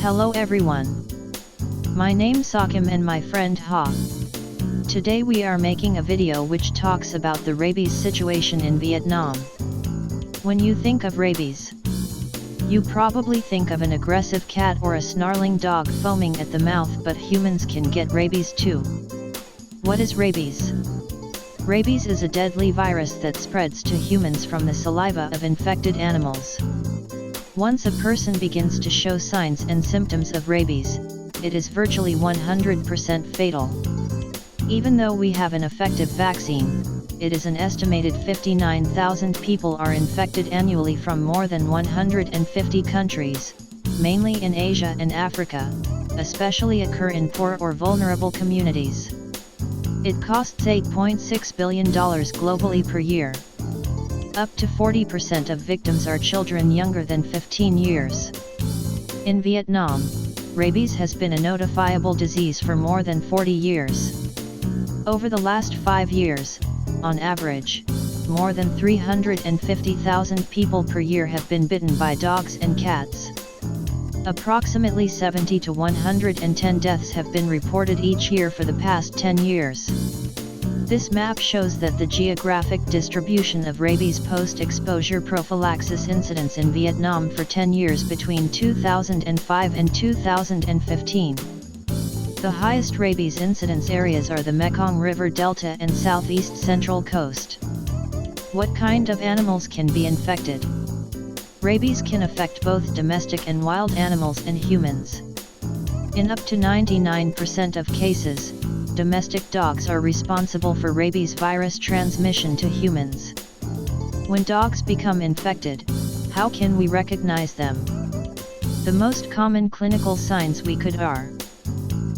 Hello everyone. My name's Sokhim and my friend Ha. Today we are making a video which talks about the rabies situation in Vietnam. When you think of rabies, you probably think of an aggressive cat or a snarling dog foaming at the mouth, but humans can get rabies too. What is rabies? Rabies is a deadly virus that spreads to humans from the saliva of infected animals. Once a person begins to show signs and symptoms of rabies, it is virtually 100% fatal. Even though we have an effective vaccine, it is an estimated 59,000 people are infected annually from more than 150 countries, mainly in Asia and Africa, especially occur in poor or vulnerable communities. It costs $8.6 billion globally per year. Up to 40% of victims are children younger than 15 years. In Vietnam, rabies has been a notifiable disease for more than 40 years. Over the last 5 years, on average, more than 350,000 people per year have been bitten by dogs and cats. Approximately 70 to 110 deaths have been reported each year for the past 10 years. This map shows that the geographic distribution of rabies post-exposure prophylaxis incidents in Vietnam for 10 years between 2005 and 2015. The highest rabies incidence areas are the Mekong River Delta and Southeast Central Coast. What kind of animals can be infected? Rabies can affect both domestic and wild animals and humans. In up to 99% of cases, domestic dogs are responsible for rabies virus transmission to humans. When dogs become infected, how can we recognize them? The most common clinical signs we could are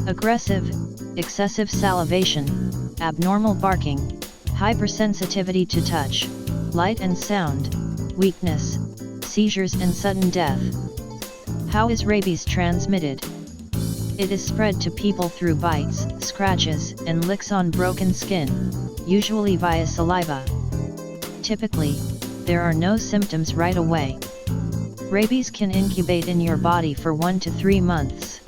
aggressive, excessive salivation, abnormal barking, hypersensitivity to touch, light and sound, weakness, seizures and sudden death. How is rabies transmitted? It is spread to people through bites, scratches, and licks on broken skin, usually via saliva. Typically, there are no symptoms right away. Rabies can incubate in your body for 1 to 3 months.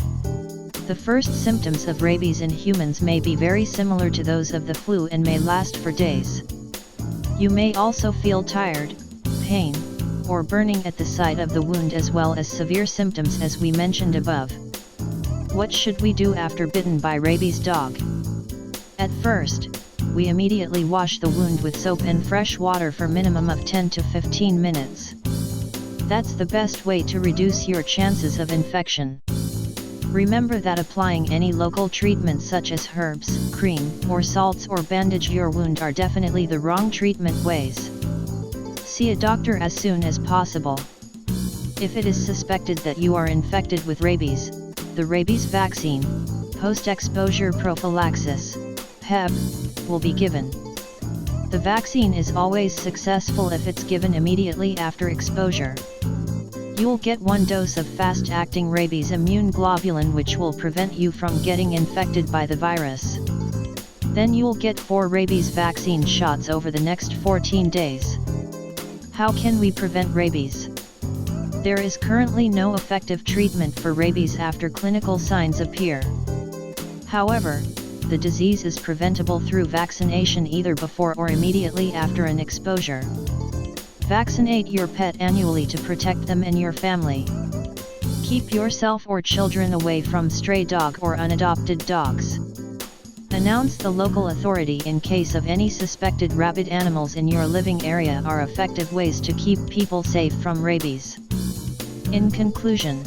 The first symptoms of rabies in humans may be very similar to those of the flu and may last for days. You may also feel tired, pain, or burning at the site of the wound, as well as severe symptoms as we mentioned above. What should we do after bitten by rabies dog? At first, we immediately wash the wound with soap and fresh water for minimum of 10 to 15 minutes. That's the best way to reduce your chances of infection. Remember that applying any local treatment such as herbs, cream, or salts or bandage your wound are definitely the wrong treatment ways. See a doctor as soon as possible. If it is suspected that you are infected with rabies, the rabies vaccine, post-exposure prophylaxis, PEP, will be given. The vaccine is always successful if it's given immediately after exposure. You'll get 1 dose of fast-acting rabies immune globulin, which will prevent you from getting infected by the virus. Then you'll get 4 rabies vaccine shots over the next 14 days. How can we prevent rabies? There is currently no effective treatment for rabies after clinical signs appear. However, the disease is preventable through vaccination either before or immediately after an exposure. Vaccinate your pet annually to protect them and your family. Keep yourself or children away from stray dog or unadopted dogs. Announce the local authority in case of any suspected rabid animals in your living area are effective ways to keep people safe from rabies. In conclusion,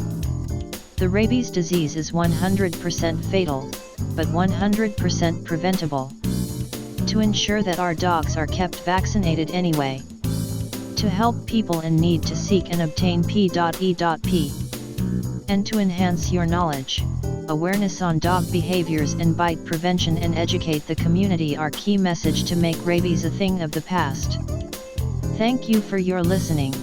the rabies disease is 100% fatal, but 100% preventable. To ensure that our dogs are kept vaccinated anyway. To help people in need to seek and obtain P.E.P. And to enhance your knowledge, awareness on dog behaviors and bite prevention and educate the community are key message to make rabies a thing of the past. Thank you for your listening.